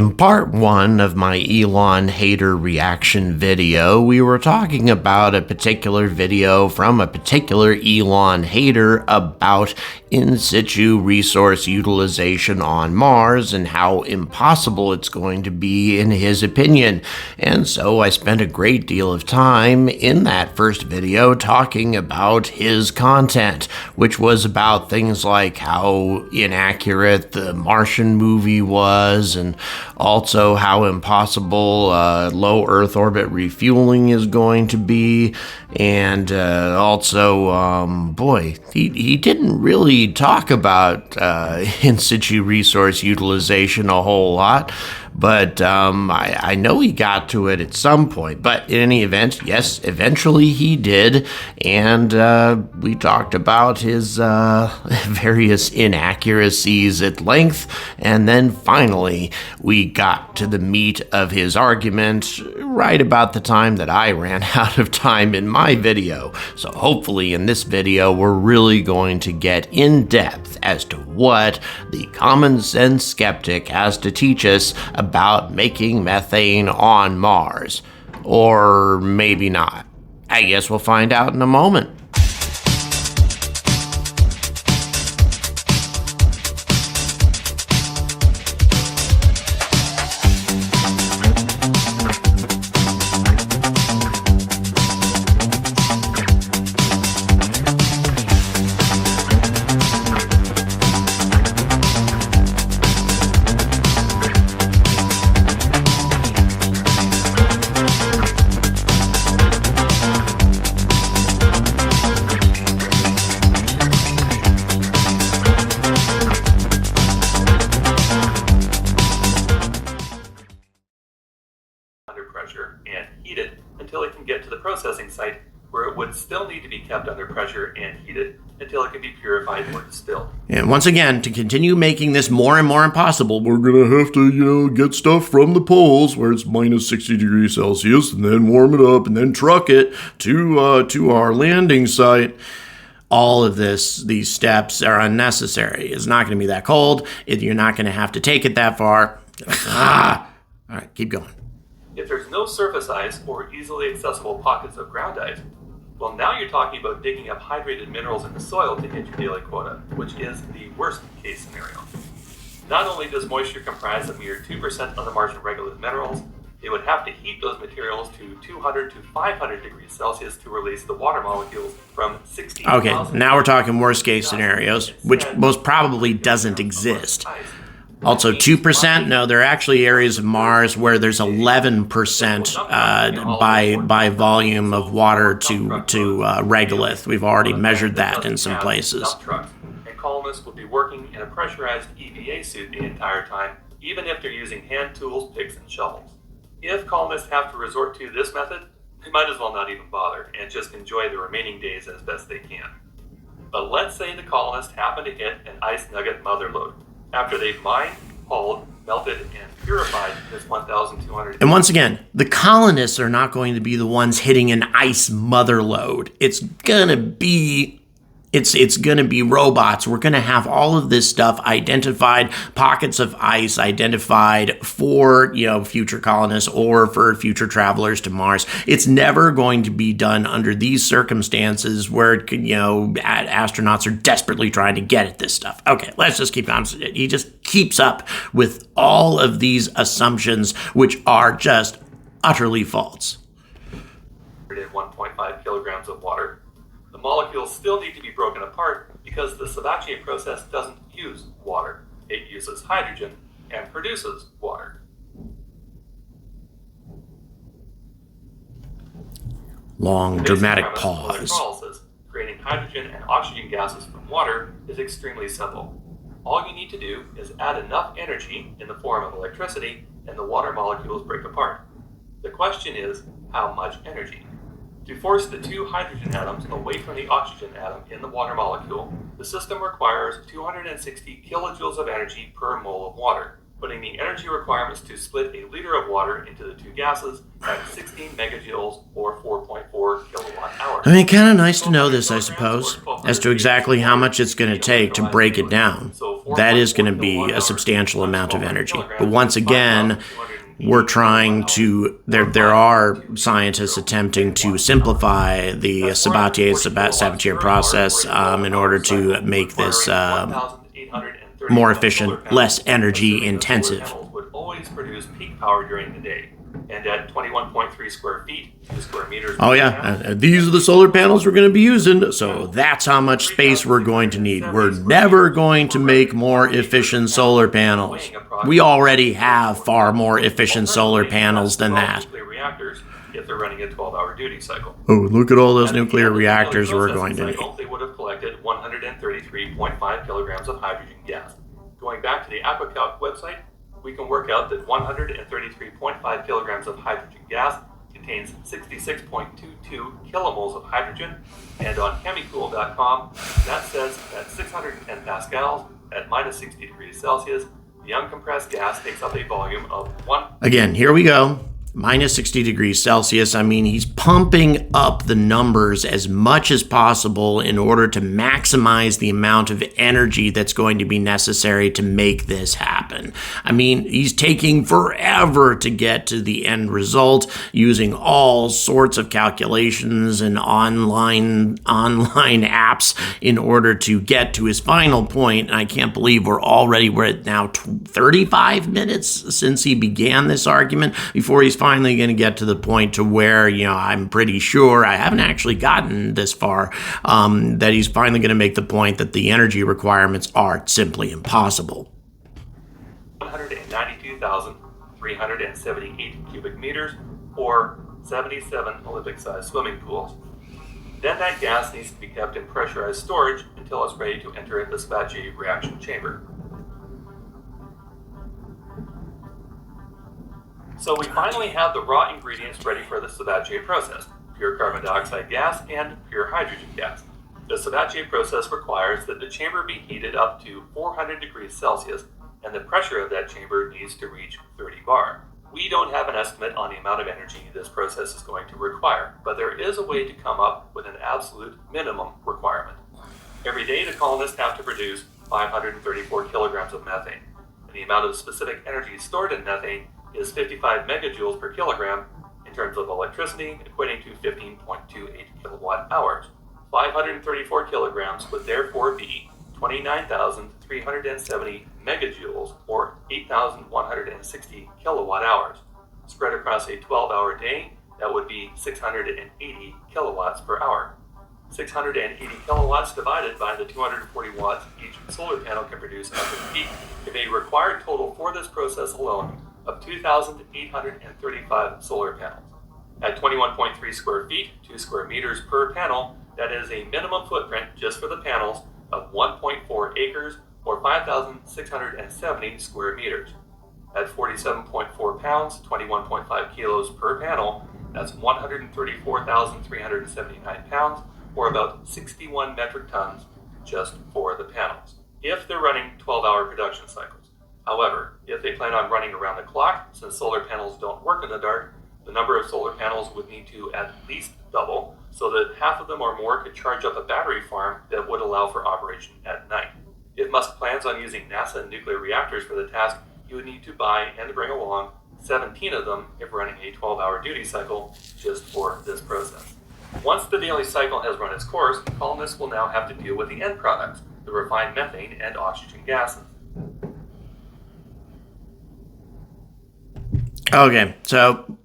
In part one of my Elon hater reaction video, we were talking about a particular video from a particular Elon hater about in situ resource utilization on Mars and how impossible it's going to be in his opinion. And so I spent a great deal of time in that first video talking about his content, which was about things like how inaccurate the Martian movie was, and also how impossible low Earth orbit refueling is going to be. And he didn't really talk about in situ resource utilization a whole lot. But I know he got to it at some point. But in any event, yes, eventually he did. And we talked about his various inaccuracies at length. And then finally, we got to the meat of his argument right about the time that I ran out of time in my video. So hopefully in this video, we're really going to get in depth as to what the common sense skeptic has to teach us about making methane on Mars. Or maybe not. I guess we'll find out in a moment. And heated until it can get to the processing site, where it would still need to be kept under pressure and heated until it can be purified or distilled. And once again, to continue making this more and more impossible, we're going to have to, get stuff from the poles where it's minus 60 degrees Celsius, and then warm it up and then truck it to our landing site. All of these steps are unnecessary. It's not going to be that cold. You're not going to have to take it that far. All right, keep going. If there's no surface ice or easily accessible pockets of ground ice, well, now you're talking about digging up hydrated minerals in the soil to hit your daily quota, which is the worst case scenario. Not only does moisture comprise a mere 2% of the Martian regolith minerals, they would have to heat those materials to 200 to 500 degrees Celsius to release the water molecules from 16,000. Okay, now we're talking worst case scenarios, which most probably doesn't exist. Also, 2%? No, there are actually areas of Mars where there's 11% by volume of water to regolith. We've already measured that in some places. And colonists would be working in a pressurized EVA suit the entire time, even if they're using hand tools, picks, and shovels. If colonists have to resort to this method, they might as well not even bother and just enjoy the remaining days as best they can. But let's say the colonists happen to hit an ice nugget mother lode after they've mined, hauled, melted, and purified this 1,200. And once again, the colonists are not going to be the ones hitting an ice mother lode. It's gonna be robots. We're gonna have all of this stuff identified, pockets of ice identified for future colonists or for future travelers to Mars. It's never going to be done under these circumstances where astronauts are desperately trying to get at this stuff. Okay, let's just keep on. He just keeps up with all of these assumptions, which are just utterly false. 1.5 kilograms of water. The molecules still need to be broken apart because the Sabatier process doesn't use water. It uses hydrogen and produces water. Long, dramatic pause. Electrolysis, creating hydrogen and oxygen gases from water, is extremely simple. All you need to do is add enough energy in the form of electricity and the water molecules break apart. The question is, how much energy? To force the two hydrogen atoms away from the oxygen atom in the water molecule, the system requires 260 kilojoules of energy per mole of water, putting the energy requirements to split a liter of water into the two gases at 16 megajoules or 4.4 kilowatt hours. I mean, kind of nice to know this, I suppose, as to exactly how much it's going to take to break it down. that is going to be a substantial amount of energy. But once again, we're trying to, there are scientists attempting to simplify the Sabatier process in order to make this more efficient, less energy intensive. Would always produce peak power during the day. And at 21.3 square feet, 2 square meters. Oh yeah, these are the solar panels we're going to be using, so that's how much space we're going to need. We're never going to make more efficient solar panels. We already have far more efficient solar panels than that. Reactors if they're running a 12-hour duty cycle. Oh, look at all those nuclear reactors we're going to need. They would have collected 133.5 kilograms of hydrogen gas. Going back to the AquaCalc website, we can work out that 133.5 kilograms of hydrogen gas contains 66.22 kilomoles of hydrogen, and on chemicool.com, that says at 610 pascals at minus 60 degrees Celsius, the uncompressed gas takes up a volume of 1. Again, here we go. Minus 60 degrees Celsius. I mean, he's pumping up the numbers as much as possible in order to maximize the amount of energy that's going to be necessary to make this happen. I mean, he's taking forever to get to the end result using all sorts of calculations and online apps in order to get to his final point. And I can't believe we're at now 35 minutes since he began this argument before he's finally going to get to the point to where, I'm pretty sure, I haven't actually gotten this far, that he's finally going to make the point that the energy requirements are simply impossible. 192,378 cubic meters, or 77 Olympic-sized swimming pools. Then that gas needs to be kept in pressurized storage until it's ready to enter the Sabatier reaction chamber. So we finally have the raw ingredients ready for the Sabatier process: pure carbon dioxide gas and pure hydrogen gas. The Sabatier process requires that the chamber be heated up to 400 degrees Celsius, and the pressure of that chamber needs to reach 30 bar. We don't have an estimate on the amount of energy this process is going to require, but there is a way to come up with an absolute minimum requirement. Every day, the colonists have to produce 534 kilograms of methane, and the amount of specific energy stored in methane is 55 megajoules per kilogram in terms of electricity, equating to 15.28 kilowatt hours. 534 kilograms would therefore be 29,370 megajoules, or 8,160 kilowatt hours. Spread across a 12-hour day, that would be 680 kilowatts per hour. 680 kilowatts divided by the 240 watts each solar panel can produce at the peak give a required total for this process alone of 2,835 solar panels. At 21.3 square feet, 2 square meters per panel, that is a minimum footprint just for the panels of 1.4 acres or 5,670 square meters. At 47.4 pounds, 21.5 kilos per panel, that's 134,379 pounds, or about 61 metric tons just for the panels, if they're running 12-hour production cycles. However, if they plan on running around the clock, since solar panels don't work in the dark, the number of solar panels would need to at least double, so that half of them or more could charge up a battery farm that would allow for operation at night. If Musk plans on using NASA nuclear reactors for the task, he would need to buy and bring along 17 of them if running a 12-hour duty cycle just for this process. Once the daily cycle has run its course, colonists will now have to deal with the end products, the refined methane and oxygen gases. Okay, so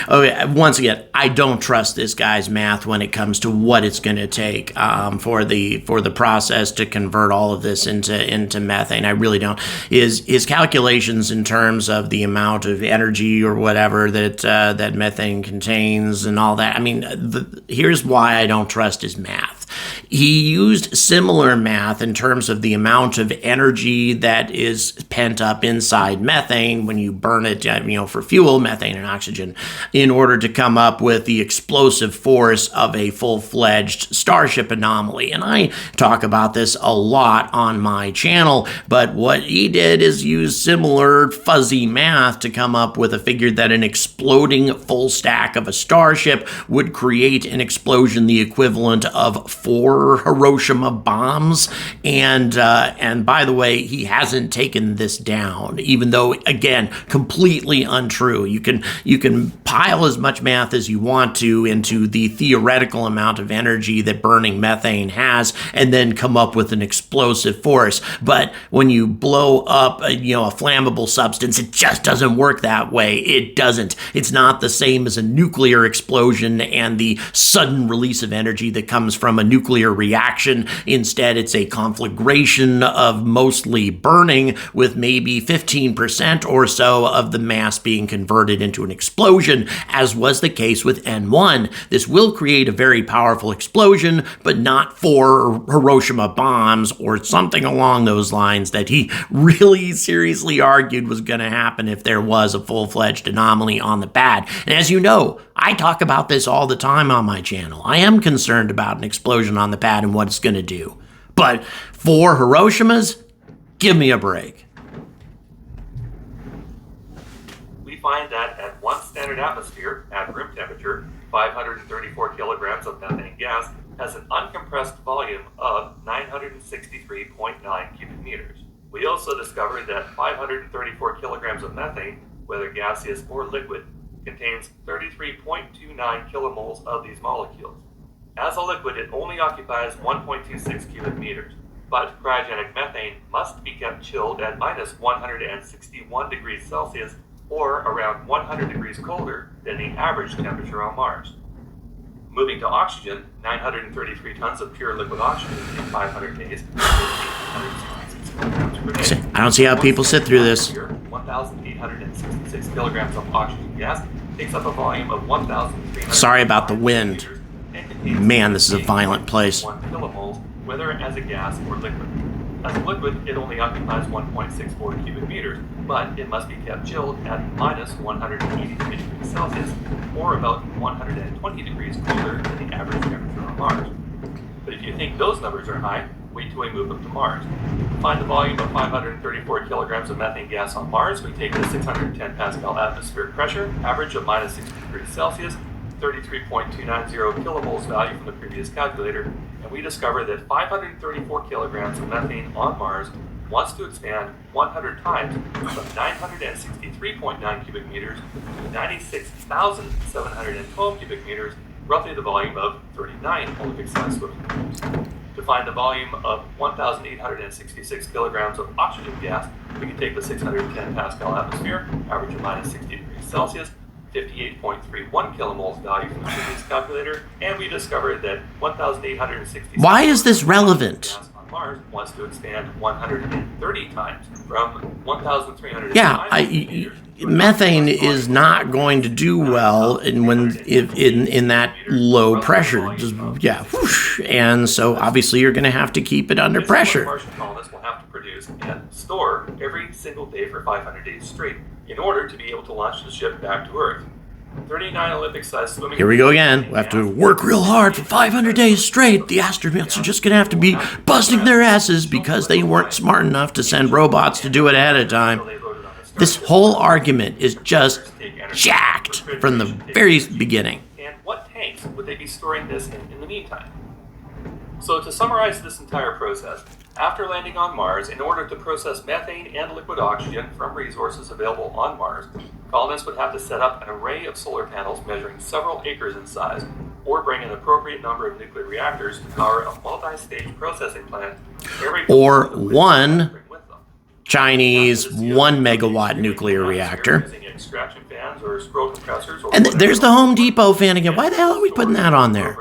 once again, I don't trust this guy's math when it comes to what it's going to take for the process to convert all of this into methane. I really don't. His calculations in terms of the amount of energy or whatever that methane contains and all that. I mean, here's why I don't trust his math. He used similar math in terms of the amount of energy that is pent up inside methane when you burn it, for fuel, methane and oxygen, in order to come up with the explosive force of a full-fledged Starship anomaly. And I talk about this a lot on my channel, but what he did is use similar fuzzy math to come up with a figure that an exploding full stack of a Starship would create an explosion the equivalent of 4 4 Hiroshima bombs. And by the way, he hasn't taken this down, even though, again, completely untrue. You can pile as much math as you want to into the theoretical amount of energy that burning methane has, and then come up with an explosive force. But when you blow up a flammable substance, it just doesn't work that way. It doesn't. It's not the same as a nuclear explosion and the sudden release of energy that comes from a nuclear reaction. Instead, it's a conflagration of mostly burning, with maybe 15% or so of the mass being converted into an explosion, as was the case with N1. This will create a very powerful explosion, but not 4 Hiroshima bombs or something along those lines that he really seriously argued was going to happen if there was a full-fledged anomaly on the pad. And as you know, I talk about this all the time on my channel. I am concerned about an explosion on the pad and what it's going to do. But 4 Hiroshimas? Give me a break. We find that at 1 standard atmosphere, at room temperature, 534 kilograms of methane gas has an uncompressed volume of 963.9 cubic meters. We also discovered that 534 kilograms of methane, whether gaseous or liquid, contains 33.29 kilomoles of these molecules. As a liquid, it only occupies 1.26 cubic meters, but cryogenic methane must be kept chilled at minus 161 degrees Celsius, or around 100 degrees colder than the average temperature on Mars. Moving to oxygen, 933 tons of pure liquid oxygen in 500 days, 1,866 kilograms per day. I don't see how people sit through this. 1,866 kilograms of oxygen gas takes up a volume of 1,300. Sorry about the wind. Man, this is a violent place. 1 kilomoles, whether as a gas or liquid. As a liquid, it only occupies 1.64 cubic meters, but it must be kept chilled at minus 183 degrees Celsius, or about 120 degrees colder than the average temperature on Mars. But if you think those numbers are high, wait till we move up to Mars. To find the volume of 534 kilograms of methane gas on Mars, we take the 610 Pascal atmospheric pressure, average of minus 60 degrees Celsius, 33.290 kilomoles value from the previous calculator, and we discover that 534 kilograms of methane on Mars wants to expand 100 times from 963.9 cubic meters to 96,712 cubic meters, roughly the volume of 39 Olympic-sized swimming pools. To find the volume of 1,866 kilograms of oxygen gas, we can take the 610 Pascal atmosphere, average of minus 60 degrees Celsius, 58.31 kilomoles value from the previous calculator, and we discovered that 1,866. Why is this relevant? On Mars wants to expand 130 times from 1,300. Yeah, methane is not going to do well in that low pressure. Just, whoosh. And so obviously you're going to have to keep it under pressure. Martian colonists will have to produce and store every single day for 500 days straight in order to be able to launch the ship back to Earth. 39 Olympic-sized swimming. Here we go again. We'll have to work real hard for 500 days straight. The astronauts are just going to have to be busting their asses because they weren't smart enough to send robots to do it ahead of time. This whole argument is just jacked from the very beginning. And what tanks would they be storing this in the meantime? So to summarize this entire process, after landing on Mars, in order to process methane and liquid oxygen from resources available on Mars, colonists would have to set up an array of solar panels measuring several acres in size, or bring an appropriate number of nuclear reactors to power a multi-stage processing plant. Or one Chinese 1 megawatt nuclear reactor. And there's the Home Depot fan again. Why the hell are we putting that on there?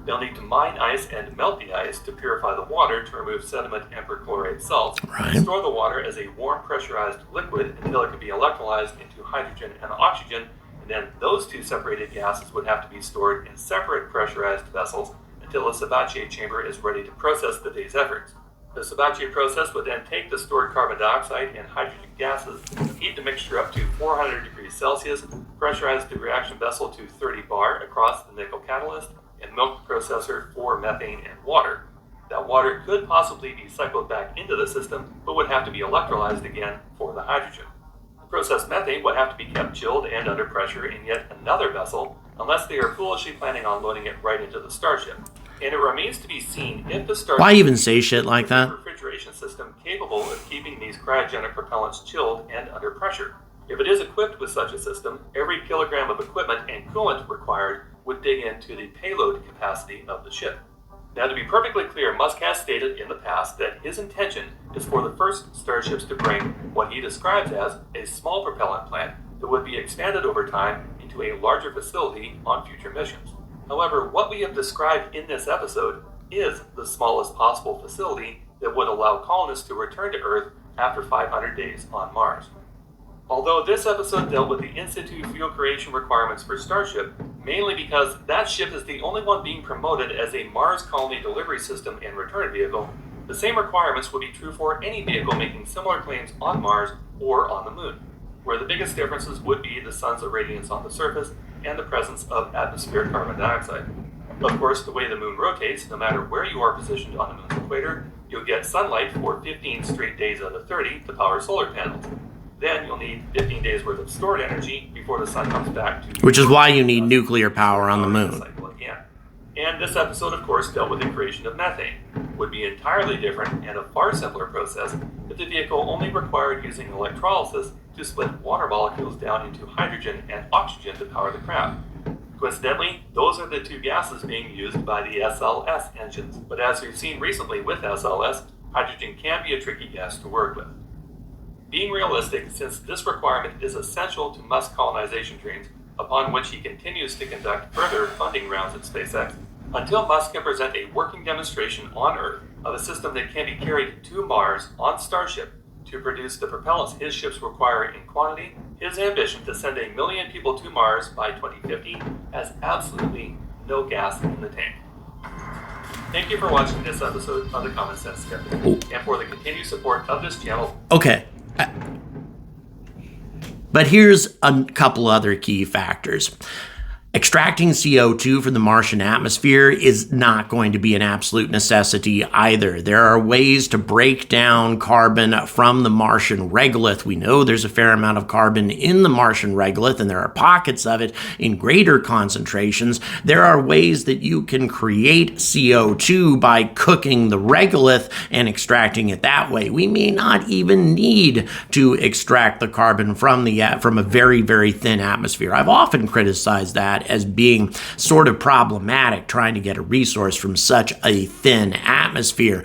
They'll need to mine ice and melt the ice to purify the water to remove sediment and perchlorate salts. Right. Store the water as a warm pressurized liquid until it can be electrolyzed into hydrogen and oxygen, and then those two separated gases would have to be stored in separate pressurized vessels until a Sabatier chamber is ready to process the day's efforts. The Sabatier process would then take the stored carbon dioxide and hydrogen gases, heat the mixture up to 400 degrees Celsius, pressurize the reaction vessel to 30 bar across the nickel catalyst, and milk the processor for methane and water. That water could possibly be cycled back into the system, but would have to be electrolyzed again for the hydrogen. The processed methane would have to be kept chilled and under pressure in yet another vessel, unless they are foolishly planning on loading it right into the Starship. and it remains to be seen if the Starship Why even say shit like that? refrigeration system capable of keeping these cryogenic propellants chilled and under pressure. If it is equipped with such a system, every kilogram of equipment and coolant required would dig into the payload capacity of the ship. Now, to be perfectly clear, Musk has stated in the past that his intention is for the first Starships to bring what he describes as a small propellant plant that would be expanded over time into a larger facility on future missions. However, what we have described in this episode is the smallest possible facility that would allow colonists to return to Earth after 500 days on Mars. Although this episode dealt with the in-situ fuel creation requirements for Starship, mainly because that ship is the only one being promoted as a Mars colony delivery system and return vehicle, the same requirements would be true for any vehicle making similar claims on Mars or on the Moon, where the biggest differences would be the sun's irradiance on the surface and the presence of atmospheric carbon dioxide. Of course, the way the Moon rotates, no matter where you are positioned on the Moon's equator, you'll get sunlight for 15 straight days out of 30 to power solar panels. Then you'll need 15 days worth of stored energy before the sun comes back to... Which is why you need nuclear power on the Moon. And this episode, of course, dealt with the creation of methane. Would be entirely different and a far simpler process if the vehicle only required using electrolysis to split water molecules down into hydrogen and oxygen to power the craft. Coincidentally, those are the two gases being used by the SLS engines. But as we've seen recently with SLS, hydrogen can be a tricky gas to work with. Being realistic, since this requirement is essential to Musk's colonization dreams, upon which he continues to conduct further funding rounds at SpaceX, until Musk can present a working demonstration on Earth of a system that can be carried to Mars on Starship to produce the propellants his ships require in quantity, his ambition to send 1 million people to Mars by 2050 has absolutely no gas in the tank. Thank you for watching this episode of The Common Sense Skeptic, and for the continued support of this channel. Okay. But here's a couple other key factors. Extracting CO2 from the Martian atmosphere is not going to be an absolute necessity either. There are ways to break down carbon from the Martian regolith. We know there's a fair amount of carbon in the Martian regolith, and there are pockets of it in greater concentrations. There are ways that you can create CO2 by cooking the regolith and extracting it that way. We may not even need to extract the carbon from a very, very thin atmosphere. I've often criticized that as being sort of problematic, trying to get a resource from such a thin atmosphere.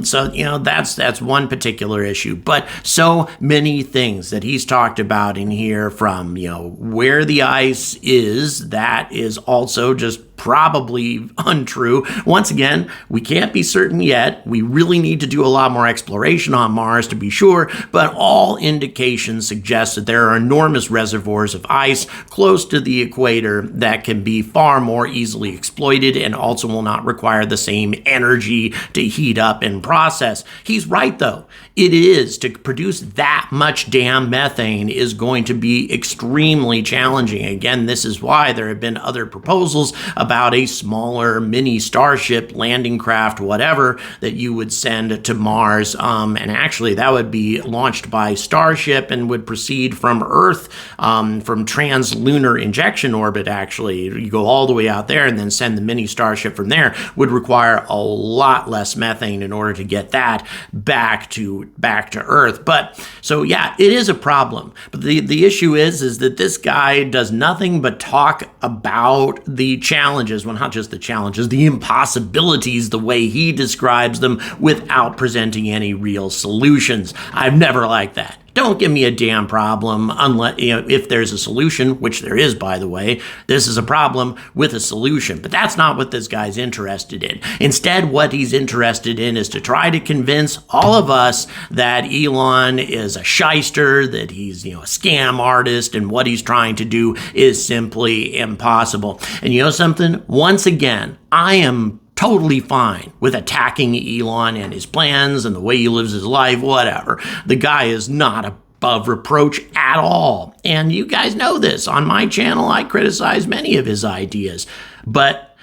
So, that's one particular issue. But so many things that he's talked about in here, from, where the ice is, that is also just probably untrue. Once again, we can't be certain yet. We really need to do a lot more exploration on Mars to be sure, but all indications suggest that there are enormous reservoirs of ice close to the equator that can be far more easily exploited and also will not require the same energy to heat up and process. He's right, though. It is, to produce that much damn methane is going to be extremely challenging. Again, this is why there have been other proposals about a smaller mini Starship, landing craft, whatever, that you would send to Mars. And actually, that would be launched by Starship and would proceed from Earth, from trans-lunar injection orbit, actually. You go all the way out there and then send the mini Starship from there. Would require a lot less methane in order to get that back to Earth. But, so yeah, it is a problem. But the issue is that this guy does nothing but talk about the challenges, well, not just the challenges, the impossibilities, the way he describes them, without presenting any real solutions. I've never liked that. Don't give me a damn problem unless, if there's a solution, which there is, by the way. This is a problem with a solution, but that's not what this guy's interested in. Instead, what he's interested in is to try to convince all of us that Elon is a shyster, that he's, a scam artist, and what he's trying to do is simply impossible. And you know something? Once again, I am totally fine with attacking Elon and his plans and the way he lives his life, whatever. The guy is not above reproach at all. And you guys know this. On my channel, I criticize many of his ideas. But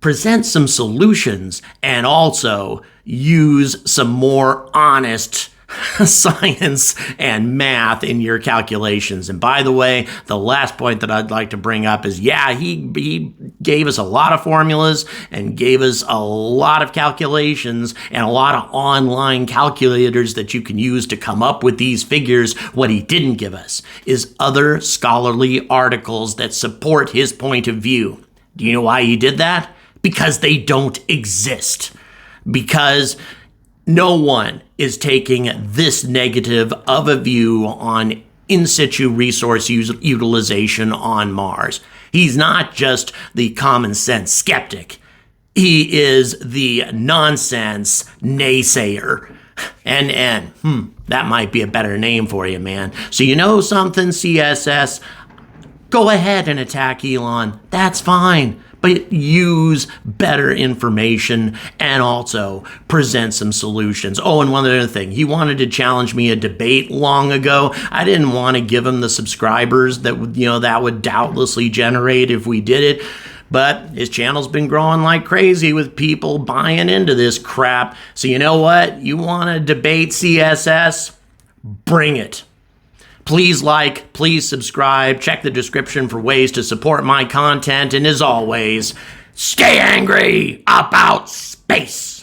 present some solutions and also use some more honest science and math in your calculations. And by the way, the last point that I'd like to bring up is, he gave us a lot of formulas and gave us a lot of calculations and a lot of online calculators that you can use to come up with these figures. What he didn't give us is other scholarly articles that support his point of view. Do you know why he did that? Because they don't exist. Because no one is taking this negative of a view on in situ resource utilization on Mars. He's not just the common sense skeptic. He is the nonsense naysayer. That might be a better name for you, man. So you know something, CSS? Go ahead and attack Elon. That's fine. But use better information and also present some solutions. Oh, and one other thing. He wanted to challenge me a debate long ago. I didn't want to give him the subscribers that would doubtlessly generate if we did it. But his channel's been growing like crazy with people buying into this crap. So you know what? You want to debate CSS? Bring it. Please like, please subscribe, check the description for ways to support my content, and as always, stay angry about space!